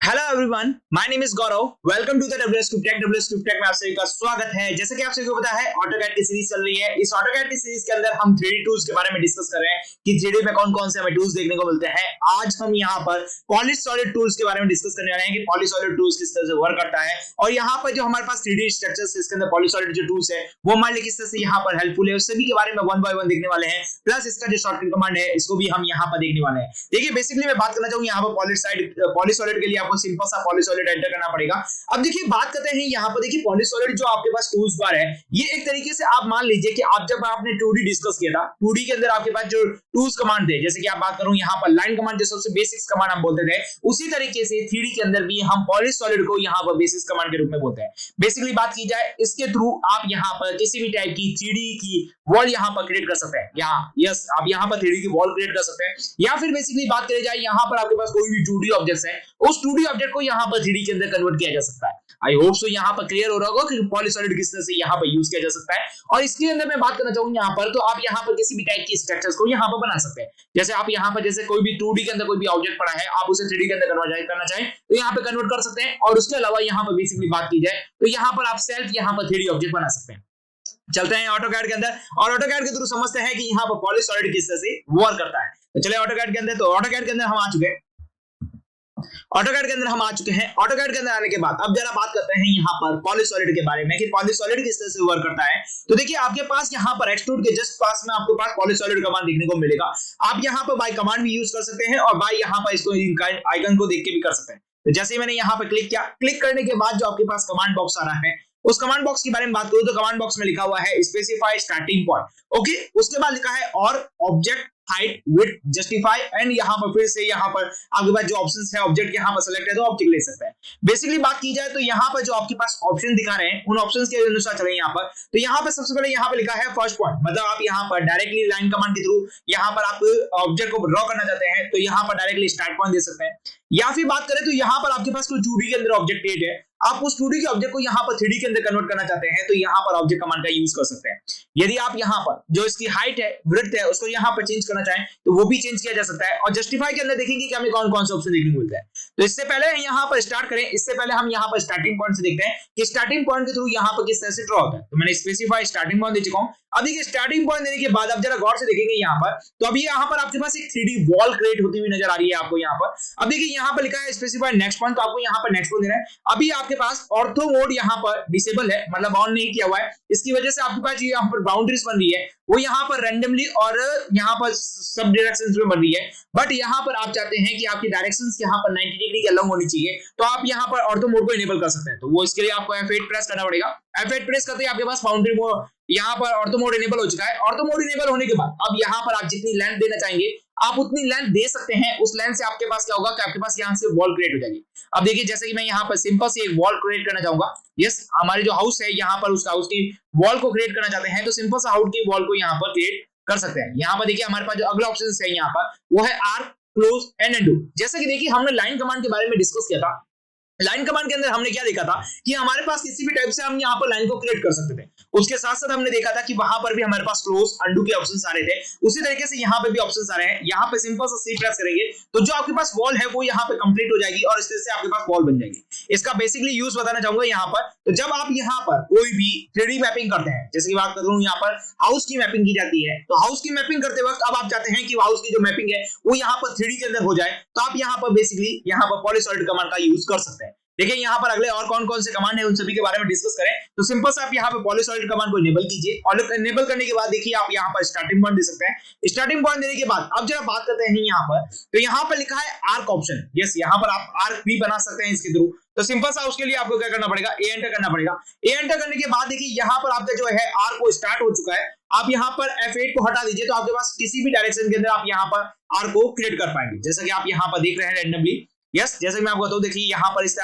Hello everyone, my name is Gaurav. Welcome to the WS Cube Tech. WS Cube Tech में आप सभी का स्वागत है। जैसे कि आप सभी को पता है, ऑटोकैड की सीरीज चल रही है। इस ऑटोकैड की सीरीज के अंदर हम 3D टूल्स के बारे में डिस्कस कर रहे हैं कि 3D में कौन-कौन से हमें टूल्स देखने को मिलते हैं। आज हम यहाँ पर पॉलिश सॉलिड टूल्स के बारे में डिस्कस करने वाले हैं कि पॉलिश सॉलिड टूल्स किस तरह से वर्क करता है और यहाँ पर जो हमारे पास 3D स्ट्रक्चर्स इसके अंदर पॉलिश सॉलिड जो टूल्स है वो हमारे लिए किस तरह से यहाँ पर हेल्पफुल है, उस सभी के बारे में वन बाय वन देखने वाले हैं। प्लस इसका जो शॉर्टकट कमांड है इसको भी हम यहाँ पर देखने वाले हैं। देखिए, बेसिकली मैं बात करना चाहूंगा यहाँ पर पॉलिश सॉलिड के लिए आपको सिंपल सा पॉलिश सॉलिड एंटर करना पड़ेगा। अब देखिए, बात करते हैं यहाँ पर। देखिए, पॉलिश सॉलिड जो आपके पास टूल्स बार है, ये एक तरीके से आप मान लीजिए कि आप जब आपने 2D डिस्कस किया था, 2D के अंदर आपके पास जो टूल्स कमांड थे, जैसे कि आप बात करूं यहाँ पर लाइन कमांड जो सबसे बेसिक्स कमांड हम बोलते थे, उसी तरीके से 3D के अंदर भी हम पॉलिश सॉलिड को यहाँ पर बेसिक्स कमांड के रूप में बोलते हैं। बेसिकली बात की जाए, इसके थ्रू आप यहाँ पर किसी भी टाइप की 3D की वॉल यहाँ पर क्रिएट कर सकते हैं। यस, आप यहाँ पर 3D की वॉल क्रिएट कर सकते हैं, या फिर बेसिकली बात करी जाए यहाँ पर आपके पास कोई भी 2D ऑब्जेक्ट्स है, उस 2D ऑब्जेक्ट को यहाँ पर 3D के अंदर कन्वर्ट किया जा सकता है। आई होप सो यहाँ पर क्लियर हो रहा होगा कि पॉलिश सॉलिड किस तरह से यहाँ पर यूज किया जा सकता है। और इसके अंदर मैं बात करना चाहूंगा यहाँ पर, तो आप यहाँ पर किसी भी टाइप की स्ट्रक्चर्स को यहाँ पर बना सकते हैं। जैसे आप यहाँ पर जैसे कोई भी 2D के अंदर कोई भी ऑब्जेक्ट पड़ा है, आप उसे 3D के अंदर कन्वर्ट करना चाहें तो यहाँ पे कन्वर्ट कर सकते हैं। और उसके अलावा यहाँ पर बेसिकली बात की जाए तो यहाँ पर आप सेल्फ यहाँ पर 3D ऑब्जेक्ट बना सकते हैं। चलते हैं ऑटोकैड के अंदर और ऑटोकैड के थ्रू समझते हैं कि यहाँ पर पॉलिश सॉलिड किस तरह से वर्क करता है। तो चलिए ऑटोकैड के अंदर। तो ऑटोकैड के अंदर हम आ चुके हैं। ऑटोकैड के अंदर हम आ चुके हैं। ऑटोकैड के अंदर आने के बाद अब जरा बात करते हैं यहाँ पर पॉलिश सॉलिड के बारे में कि पॉलिश सॉलिड किस तरह से वर्क करता है। तो देखिए, आपके पास यहाँ पर एक्सट्रूड के जस्ट पास में आपके पास पॉलिश सॉलिड कमांड देखने को मिलेगा। आप यहाँ पर बाय कमांड भी यूज कर सकते हैं और बाय यहाँ पर इसको आइकन को देख के भी कर सकते हैं। तो जैसे मैंने यहाँ पर क्लिक किया, क्लिक करने के बाद जो आपके पास कमांड बॉक्स आ रहा है, उस कमांड बॉक्स के बारे में बात करूं तो कमांड बॉक्स में लिखा हुआ है स्पेसिफाई स्टार्टिंग पॉइंट। ओके, उसके बाद लिखा है और object height width justify and यहाँ पर फिर से यहाँ पर आपके पास जो ऑप्शंस है, ऑब्जेक्ट यहाँ पर सेलेक्ट है तो ऑब्जेक्ट ले सकते हैं। बेसिकली बात की जाए तो यहाँ पर जो आपके पास ऑप्शन दिखा रहे हैं, उन ऑप्शंस के अनुसार चलें यहाँ पर। तो यहाँ पर सबसे पहले यहाँ पर लिखा है फर्स्ट पॉइंट, मतलब आप यहाँ पर डायरेक्टली लाइन कमांड के थ्रू यहाँ पर आप ऑब्जेक्ट को ड्रॉ करना चाहते हैं तो यहाँ पर डायरेक्टली स्टार्ट पॉइंट दे सकते हैं। या फिर बात करें तो यहाँ पर आपके पास कोई 2D के अंदर ऑब्जेक्ट क्रिएट है, आप उस 2D के ऑब्जेक्ट को यहाँ पर 3D के अंदर कन्वर्ट करना चाहते हैं तो यहाँ पर ऑब्जेक्ट कमांड का यूज कर सकते हैं। यदि आप यहाँ पर जो इसकी हाइट है, विड्थ है, उसको यहाँ पर चेंज करना चाहें तो वो भी चेंज किया जा सकता है। और जस्टिफाई के अंदर देखेंगे कि हमें कौन कौन से ऑप्शन देखने को मिलते हैं। तो इससे पहले यहाँ पर स्टार्ट करें, इससे पहले हम यहाँ पर स्टार्टिंग पॉइंट से देखते हैं कि स्टार्टिंग पॉइंट के थ्रू यहाँ पर किस तरह से ड्रॉ होता है। तो मैंने स्पेसिफाई स्टार्टिंग पॉइंट दे चुका हूँ। अब देखिए, स्टार्टिंग पॉइंट देने के बाद अब जरा गौर से देखेंगे यहाँ पर, तो अभी यहाँ पर आपके पास एक 3D वॉल क्रिएट होती हुई नजर आ रही है आपको यहाँ पर। अब देखिए, यहाँ पर लिखा है स्पेसिफाई नेक्स्ट पॉइंट, तो आपको यहाँ पर नेक्स्ट पॉइंट देना है। अभी आपके पास ऑर्थो मोड यहाँ पर डिसेबल है, मतलब ऑन नहीं किया हुआ है। इसकी वजह से आपके पास यहाँ पर बाउंड्रीज बन रही है, वो यहाँ पर रैंडमली और यहाँ पर सब डायरेक्शंस में बन रही है। बट यहाँ पर आप चाहते हैं कि आपकी डायरेक्शंस यहाँ पर 90 डिग्री के अलग होनी चाहिए, तो आप यहाँ पर ऑर्थो मोड को इनेबल कर सकते हैं। तो वो इसके लिए आपको F8 प्रेस करना पड़ेगा। F8 प्रेस करते ही आपके पास बाउंड्री मोड यहाँ पर ऑर्थो मोड इनेबल हो चुका है। ऑर्थो मोड इनेबल होने के बाद अब यहाँ पर आप जितनी लेंथ देना चाहेंगे आप उतनी लेंथ दे सकते हैं। उस लेंथ से आपके पास क्या होगा कि आपके पास यहाँ से वॉल क्रिएट हो जाएगी। अब देखिए, जैसे कि मैं यहाँ पर सिंपल से एक वॉल क्रिएट करना चाहूंगा। यस, हमारे जो हाउस है यहाँ पर उस हाउस की वॉल को क्रिएट करना चाहते हैं तो सिंपल सा हाउस की वॉल को यहाँ पर क्रिएट कर सकते हैं। यहाँ पर देखिए, हमारे पास जो अगला ऑप्शन है यहाँ पर वो है आर्क, क्लोज एंड अनडू। जैसे कि देखिए, हमने लाइन कमांड के बारे में डिस्कस किया था। लाइन कमांड के अंदर हमने क्या देखा था कि हमारे पास किसी भी टाइप से हम यहाँ पर लाइन को क्रिएट कर सकते थे। उसके साथ साथ हमने देखा था कि वहां पर भी हमारे पास क्लोज, अंडू के ऑप्शंस आ रहे थे। उसी तरीके से यहाँ पे भी ऑप्शंस आ रहे हैं। यहाँ पे सिंपल सा सी प्रेस करेंगे तो जो आपके पास वॉल है वो यहाँ पे कंप्लीट हो जाएगी और इस तरह से आपके पास वॉल बन जाएगी। इसका बेसिकली यूज बताना चाहूंगा यहाँ पर। तो जब आप यहाँ पर कोई भी 3D मैपिंग करते हैं, जैसे कि बात कर रहा हूँ यहाँ पर हाउस की मैपिंग की जाती है, तो हाउस की मैपिंग करते वक्त अब आप चाहते हैं कि हाउस की जो मैपिंग है वो यहाँ पर 3D के अंदर हो जाए, तो आप यहाँ पर बेसिकली यहाँ पर पॉलिश सॉलिड कमांड का यूज कर सकते हैं। देखिए, यहाँ पर अगले और कौन कौन से कमांड है उन सभी के बारे में डिस्कस करें। तो सिंपल से आप यहाँ पे पॉलिश सॉलिड कमांड को इनेबल कीजिए और इनेबल करने के बाद देखिए आप यहाँ पर स्टार्टिंग पॉइंट दे सकते हैं। स्टार्टिंग पॉइंट देने के बाद अब जरा बात करते हैं यहाँ पर, तो यहाँ पर लिखा है आर्क ऑप्शन। यस, यहाँ पर आप आर्क भी बना सकते हैं इसके थ्रू। तो सिंपल सा उसके लिए आपको क्या करना पड़ेगा, ए एंटर करना पड़ेगा। ए एंटर करने के बाद देखिए यहाँ पर आपका जो है आर्क को स्टार्ट हो चुका है। आप यहाँ पर F8 को हटा दीजिए तो आपके पास किसी भी डायरेक्शन के अंदर आप यहाँ पर आर्क को क्रिएट कर पाएंगे, जैसा कि आप यहाँ पर देख रहे हैं रैंडमली। यस, जैसे कि मैं आपको बताऊं, देखिए यहाँ पर इस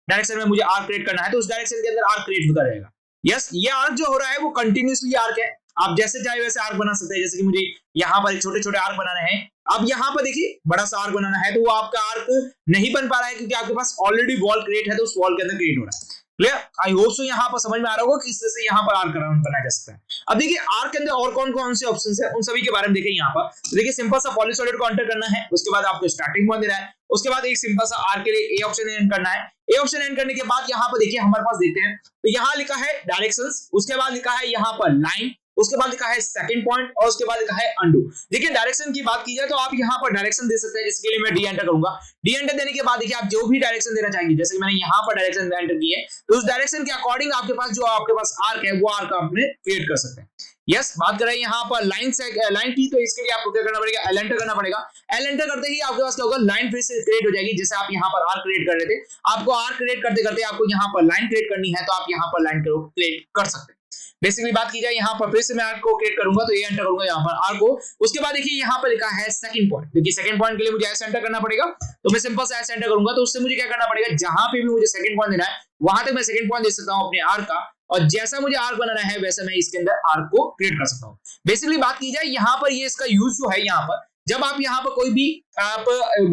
डायरेक्शन में मुझे आर्क क्रिएट करना है तो उस डायरेक्शन के अंदर आर्क क्रिएट होता रहेगा। यस, ये आर्क जो हो रहा है वो कंटिन्यूअसली आर्क है। आप जैसे चाहे वैसे आर्क बना सकते हैं। जैसे कि मुझे यहाँ पर छोटे छोटे आर्क बनाने हैं, अब यहाँ पर देखिए बड़ा सा आर्क बनाना है तो वो आपका आर्क नहीं बन पा रहा है क्योंकि आपके पास ऑलरेडी वॉल क्रिएट है, तो उस वॉल के अंदर क्रिएट हो रहा है। क्लियर? आई होप सो यहाँ पर समझ में आ रहा होगा कि इस तरह से यहाँ पर आर्क बनाया जा सकता है। अब देखिए आर्क के अंदर और कौन कौन से ऑप्शंस है, उन सभी के बारे में देखिए यहाँ पर। तो देखिए सिंपल सा पॉलीसॉलिड को एंटर करना है, उसके बाद आपको स्टार्टिंग पॉइंट देना है, उसके बाद एक सिंपल सा आर्क के लिए ए ऑप्शन एंटर करना है। ए ऑप्शन एंटर करने के बाद यहाँ पर देखिए हमारे पास देखते हैं, तो यहाँ लिखा है डायरेक्शंस, उसके बाद लिखा है यहाँ पर लाइन, उसके बाद लिखा है सेकंड पॉइंट और उसके बाद लिखा है अंडू। देखिए डायरेक्शन की बात की जाए तो आप यहाँ पर डायरेक्शन दे सकते हैं, जिसके लिए मैं डी एंटर करूंगा। डी एंटर देने के बाद देखिए आप जो भी डायरेक्शन देना चाहेंगे, जैसे कि मैंने यहाँ पर डायरेक्शन एंटर की है, तो उस डायरेक्शन के अकॉर्डिंग आपके पास जो आपके पास आर्क है वो आर्क आपने क्रिएट कर सकते हैं। यस, बात कर रहे हैं यहाँ पर लाइन से लाइन की, तो इसके लिए आपको क्या करना पड़ेगा, एल एंटर करना पड़ेगा। एल एंटर करते ही आपके पास क्या होगा, लाइन फिर से क्रिएट हो जाएगी। जैसे आप यहाँ पर आर्क क्रिएट कर रहे थे, आपको आर्क क्रिएट करते करते आपको यहाँ पर लाइन क्रिएट करनी है, तो आप यहाँ पर लाइन क्रिएट कर सकते हैं। बेसिकली बात की जाए यहाँ पर फिर से मैं आर्क को क्रिएट करूंगा, तो ये एंटर करूंगा यहाँ पर आर्क को। उसके बाद देखिए यहाँ पर लिखा है सेकंड पॉइंट। देखिए सेकंड पॉइंट के लिए मुझे एस एंटर करना पड़ेगा, तो मैं सिंपल से एस एंटर करूंगा। तो उससे मुझे क्या करना पड़ेगा, जहां पे भी मुझे सेकंड पॉइंट देना है वहां तक मैं सेकंड पॉइंट दे सकता हूं अपने आर्क का, और जैसा मुझे आर्क बनाना है वैसा मैं इसके अंदर आर्क को क्रिएट कर सकता हूं। बेसिकली बात की जाए यहाँ पर ये इसका यूज जो है, यहाँ पर जब आप यहाँ पर कोई भी आप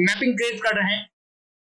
मैपिंग क्रिएट कर रहे हैं,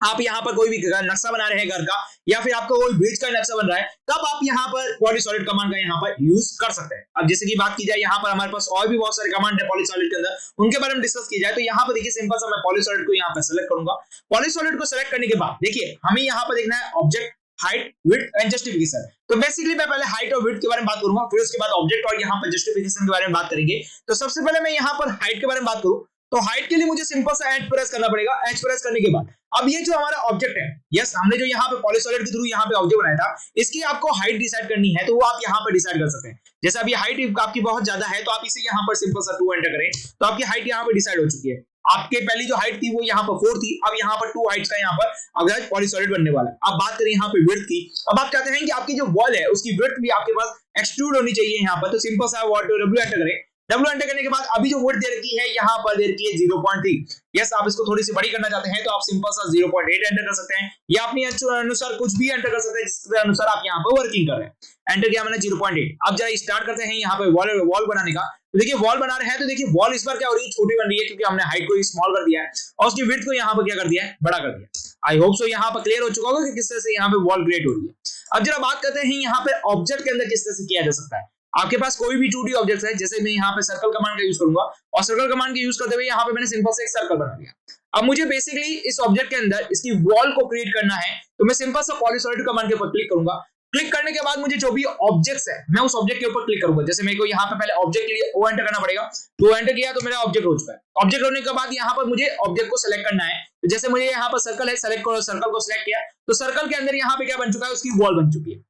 आप यहाँ पर कोई भी नक्शा बना रहे हैं घर का, या फिर आपको कोई ब्रिज का नक्शा बन रहा है, तब आप यहाँ पर पॉलीसॉलिड कमांड का यहाँ पर यूज कर सकते हैं। अब जैसे कि बात की जाए यहाँ पर हमारे पास और भी बहुत सारे कमांड है पॉलीसॉलिड के अंदर, उनके बारे में डिस्कस की जाए तो यहाँ पर देखिए सिंपल सा मैं पॉलीसॉलिड को यहाँ पर सेलेक्ट करूंगा। पॉलीसॉलिड को सेलेक्ट करने के बाद देखिए हमें यहाँ पर देखना है object, height, width and justification. तो बेसिकली मैं पहले हाइट और विड्थ के बारे में बात करूंगा, फिर उसके बाद ऑब्जेक्ट और यहाँ पर जस्टिफिकेशन के बारे में बात करेंगे। तो सबसे पहले मैं यहाँ पर हाइट के बारे में बात करूं, तो हाइट के लिए मुझे सिंपल सा एच प्रेस करना पड़ेगा। एच प्रेस करने के बाद अब ये जो हमारा ऑब्जेक्ट है, यस हमने जो यहाँ पे पॉलीसॉलिड के थ्रू यहाँ पे ऑब्जेक्ट बनाया था, इसकी आपको हाइट डिसाइड करनी है, तो वो आप यहाँ पर डिसाइड कर सकते हैं। जैसे अभी हाइट आपकी बहुत ज्यादा है, तो आप इसे यहाँ पर सिंपल सा 2 एंटर करें, तो आपकी हाइट यहाँ पर डिसाइड हो चुकी है। आपके पहली जो हाइट थी वो यहाँ पर 4 थी, अब यहाँ पर 2 हाइट्स का यहाँ पर अगर पॉलीसॉलिड बनने वाला है। अब बात करें यहाँ पे विड्थ की, अब आप चाहते हैं कि आपकी जो वॉल है उसकी विड्थ भी आपके पास एक्सट्रूड होनी चाहिए यहाँ पर, तो सिंपल सा डब्ल्यू एंटर करें। डब्ल्यू एंटर करने के बाद अभी जो विड्थ दे रखी है यहाँ पर दे रखी है 0.3। यस, आप इसको थोड़ी सी बड़ी करना चाहते हैं तो आप सिंपल सा 0.8 एंटर कर सकते हैं, या अपने अनुसार कुछ भी एंटर कर सकते हैं जिसके अनुसार आप यहाँ पर वर्किंग कर रहे हैं। एंटर किया मैंने 0.8। अब जरा स्टार्ट करते हैं यहाँ पे वॉल बनाने का। तो देखिए वॉल बना रहे हैं, तो देखिए वॉल इस बार क्या हो रही है, छोटी बन रही है, क्योंकि हमने हाइट को स्मॉल कर दिया है और उसकी विड्थ को यहाँ पर क्या कर दिया है, बड़ा कर दिया। आई होप सो यहाँ पर क्लियर हो चुका होगा कि किस तरह से यहाँ पे वॉल क्रिएट हो रही है। अब जरा बात करते हैं यहाँ पे ऑब्जेक्ट के अंदर किस तरह से किया जा सकता है। आपके पास कोई भी 2D ऑब्जेक्ट है, जैसे मैं यहाँ पे सर्कल कमांड का यूज करूंगा, और सर्कल कमांड के यूज करते हुए यहाँ पे मैंने सिंपल से एक सर्कल बना दिया। अब मुझे बेसिकली इस ऑब्जेक्ट के अंदर इसकी वॉल को क्रिएट करना है, तो मैं सिंपल सा पॉलीसॉलिड कमांड के ऊपर क्लिक करूंगा। क्लिक करने के बाद मुझे जो भी ऑब्जेक्ट्स है मैं उस ऑब्जेक्ट के ऊपर क्लिक करूंगा। जैसे मेरे को यहाँ पे पहले ऑब्जेक्ट के लिए ओ एंटर करना पड़ेगा, तो एंटर किया तो मेरा ऑब्जेक्ट हो चुका है। ऑब्जेक्ट होने के बाद यहाँ पर मुझे ऑब्जेक्ट को सिलेक्ट करना है, तो जैसे मुझे यहाँ पर सर्कल है, सेलेक्ट करो, सर्कल को सिलेक्ट किया, तो सर्कल के अंदर यहाँ पे क्या बन चुका है, उसकी वॉल बन चुकी है,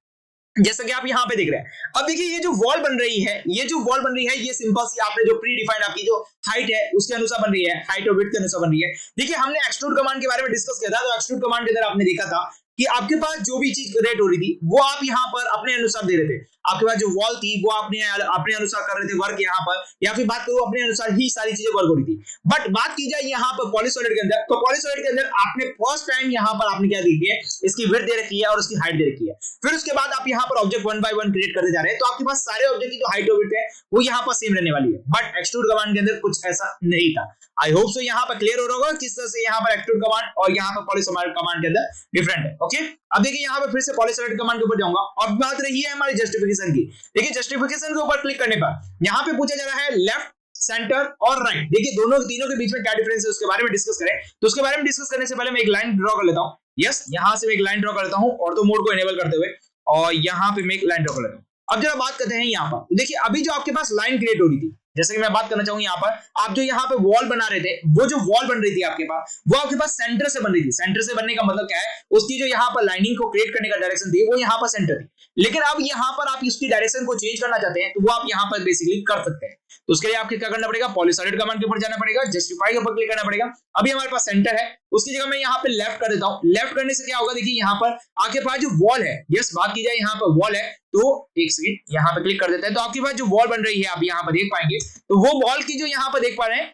जैसा कि आप यहाँ पे देख रहे हैं। अब देखिए ये जो वॉल बन रही है, ये जो वॉल बन रही है, ये सिंपल सी आपने जो प्री डिफाइंड आपकी जो हाइट है उसके अनुसार बन रही है, हाइट और विड्थ के अनुसार बन रही है। देखिए हमने एक्सट्रूड कमांड के बारे में डिस्कस किया था, तो एक्सट्रूड कमांड के अंदर आपने देखा था कि आपके पास जो भी चीज क्रिएट हो रही थी वो आप यहाँ पर अपने अनुसार दे रहे थे। आपके पास जो वॉल थी वो अपने अनुसार कर रहे थे वर्क यहाँ पर, या फिर बात करूं अपने अनुसार ही सारी चीजें वर्क हो रही थी। बट बात की जाए यहाँ पर पॉलीसॉलिड के अंदर, तो पॉलीसॉलिड के अंदर आपने फर्स्ट टाइम यहाँ पर आपने क्या देखी है, इसकी विड्थ दे रखी है और उसकी हाइट दे रखी है। फिर उसके बाद आप यहाँ पर ऑब्जेक्ट 1 बाय 1 क्रिएट करते जा रहे हैं, तो आपके पास सारे ऑब्जेक्ट की जो हाइट और विड्थ है वो यहाँ पर सेम रहने वाली है। बट एक्सट्रूड कमांड के अंदर कुछ ऐसा नहीं था। आई होप सो यहाँ पर क्लियर हो रहा होगा किस तरह से यहाँ पर एक्सट्रूड कमांड और यहाँ पर पॉलीसॉलिड कमांड के अंदर डिफरेंट है। ओके, अब देखिए यहाँ पर फिर से पॉलीसॉलिड कमांड के ऊपर जाऊंगा और बात रही है हमारी जस्टिफिकेशन की। देखिए जस्टिफिकेशन के ऊपर क्लिक करने पर यहाँ पे पूछा जा रहा है लेफ्ट, सेंटर और राइट। देखिए दोनों तीनों के बीच में क्या डिफरेंस है उसके बारे में डिस्कस करें। तो उसके बारे में डिस्कस करने से पहले मैं एक लाइन ड्रॉ कर लेता हूँ। यस, यहाँ से मैं एक लाइन ड्रॉ कर लेता हूँ ऑर्थो मोड को इनेबल करते हुए, और यहाँ पे मैं एक लाइन ड्रॉ कर लेता हूँ। अब जरा बात करते हैं यहाँ पर, देखिए अभी जो आपके पास लाइन क्रिएट हो रही थी, जैसे कि मैं बात करना चाहूंगा यहाँ पर, आप जो यहाँ पे वॉल बना रहे थे, वो जो वॉल बन रही थी आपके पास, वो आपके पास सेंटर से बन रही थी। सेंटर से बनने का मतलब क्या है, उसकी जो यहाँ पर लाइनिंग को क्रिएट करने का डायरेक्शन थी वो यहाँ पर सेंटर थी। लेकिन अब यहाँ पर आप उसकी डायरेक्शन को चेंज करना चाहते हैं, तो वो आप यहाँ पर बेसिकली कर सकते हैं। तो उसके लिए आपको क्या करना पड़ेगा, पॉलीसॉलिड कमांड के ऊपर जाना पड़ेगा, जस्टिफाई के ऊपर क्लिक करना पड़ेगा। अभी हमारे पास सेंटर है, उसकी जगह मैं यहाँ पे लेफ्ट कर देता हूँ। लेफ्ट करने से क्या होगा, देखिए यहाँ पर आपके पास जो वॉल है, यस बात की जाए यहाँ पर वॉल है, तो एक सेकंड यहाँ पे क्लिक कर देते हैं, तो आपके पास जो वॉल बन रही है आप यहाँ पर देख पाएंगे, तो वो वॉल की जो यहाँ पर देख पा रहे हैं,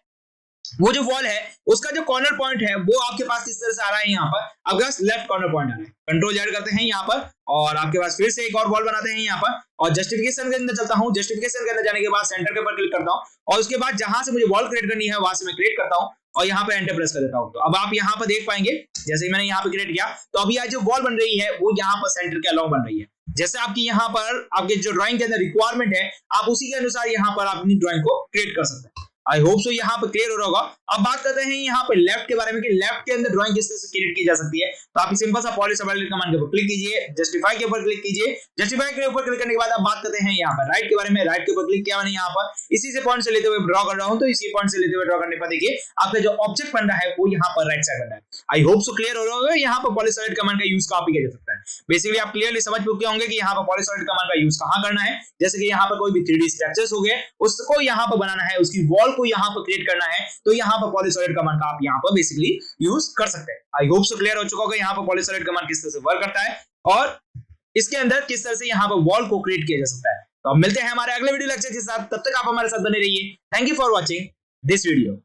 वो जो वॉल है उसका जो कॉर्नर पॉइंट है वो आपके पास किस तरह से आ रहा है, यहाँ पर आपके पास लेफ्ट कॉर्नर पॉइंट आ रहा है। कंट्रोल Z करते हैं यहाँ पर, और आपके पास फिर से एक और वॉल बनाते हैं यहाँ पर, और जस्टिफिकेशन के अंदर चलता हूँ। जस्टिफिकेशन के अंदर जाने के बाद सेंटर के ऊपर क्लिक करता हूँ, और उसके बाद जहां से मुझे वॉल क्रिएट करनी है वहां से मैं क्रिएट करता हूँ, और यहाँ पे एंटर प्रेस कर देता हूँ। तो अब आप यहाँ पर देख पाएंगे जैसे ही मैंने यहाँ पे क्रिएट किया तो अभी आज जो वॉल बन रही है वो यहाँ पर सेंटर के अलाउ बन रही है। जैसे आपकी यहाँ पर आपके जो ड्राइंग के अंदर रिक्वायरमेंट है आप उसी के अनुसार यहाँ पर अपनी ड्राइंग को क्रिएट कर सकते हैं। आई होप सो यहाँ पर क्लियर हो रहा होगा। अब बात करते हैं यहाँ पर लेफ्ट के बारे में कि लेफ्ट के अंदर ड्राइंग किस तरह से क्रिएट की जा सकती है। तो आप सिंपल सा पॉलिश सबटाइटल कमांड के ऊपर क्लिक कीजिए, जस्टिफाई के ऊपर क्लिक कीजिए। जस्टिफाई के ऊपर क्लिक करने के बाद आप बात करते हैं यहाँ पर राइट के बारे में। राइट के ऊपर क्लिक किया मैंने यहाँ पर इसी से पॉइंट से लेते हुए ड्रॉ कर रहा हूँ। तो इसी पॉइंट से लेते हुए ड्रॉ करने पर देखिए आपका जो ऑब्जेक्ट बन रहा है वो यहाँ पर राइट साइड बन रहा है। आई होप सो क्लियर हो रहा होगा। यहाँ पर पॉलिश सबटाइटल कमांड का यूज कॉपी किया जा सकता है। बेसिकली आप क्लियरली समझ चुके होंगे कि यहाँ पर पॉलिश सबटाइटल कमांड का यूज कहाँ करना है। जैसे कि यहाँ पर कोई भी 3D स्ट्रक्चर्स हो गए उसको यहाँ पर बनाना है, उसकी वॉल को यहाँ पर क्रिएट करना है तो यहाँ पर पॉलिश सबटाइटल कमांड का आप यहाँ पर बेसिकली यूज कर सकते हैं। आई होप सो क्लियर हो चुका होगा यहाँ पर पॉलिश सबटाइटल कमांड किस तरह से वर्क करता है और इसके अंदर किस तरह से यहाँ पर वॉल को क्रिएट किया जा सकता है। तो अब मिलते हैं हमारे अगले वीडियो लेक्चर के साथ, तब तक आप हमारे साथ बने रहिए। Thank you for watching this video.